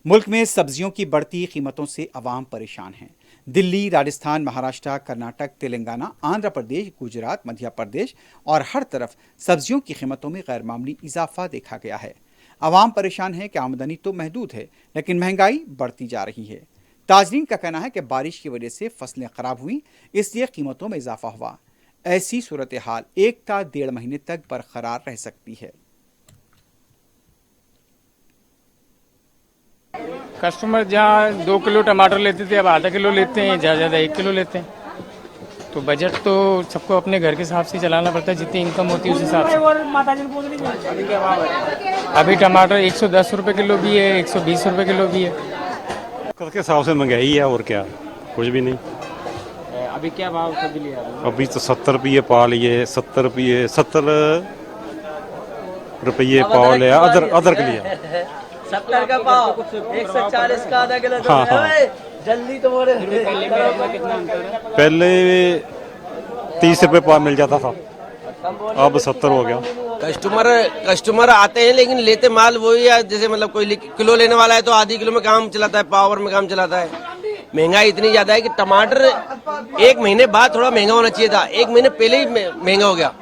मुल्क में सब्जियों की बढ़ती कीमतों से अवाम परेशान हैं। दिल्ली, राजस्थान, महाराष्ट्र, कर्नाटक, तेलंगाना, आंध्र प्रदेश, गुजरात, मध्य प्रदेश और हर तरफ सब्जियों की कीमतों में गैरमामूली इजाफा देखा गया है। अवाम परेशान है कि आमदनी तो महदूद है, लेकिन महंगाई बढ़ती जा रही है। ताजरीन का कहना है कि बारिश की वजह से फसलें खराब हुई, इसलिए कीमतों में इजाफा हुआ। ऐसी सूरत हाल 1 से 1.5 महीने तक बरकरार रह सकती है। कस्टमर जहाँ 2 किलो टमाटर लेते थे अब आधा किलो लेते हैं, ज़्यादा ज़्यादा 1 किलो लेते हैं। तो बजट तो सबको अपने घर के हिसाब से चलाना पड़ता है, जितनी इनकम होती है उस हिसाब से। अभी टमाटर 110 रुपये किलो भी है, 120 रुपये किलो भी है। कल के हिसाब से महंगाई है और क्या, कुछ भी नहीं। अभी क्या भाव कभी लिया? अभी तो 70 रुपये पा लिए, 70 रुपये पाव लिया अदरक लिया। 70 का पाव, 140 का आधा किलो। हाँ। जल्दी तो बोले। पहले 30 रुपये पाव मिल जाता था, अब 70 हो गया। कस्टमर आते हैं लेकिन लेते माल वही है। जैसे मतलब कोई किलो लेने वाला है तो आधी किलो में काम चलाता है, पावर में काम चलाता है। महंगाई इतनी ज्यादा है कि टमाटर 1 महीने बाद थोड़ा महंगा होना चाहिए था, 1 महीने पहले ही महंगा हो गया।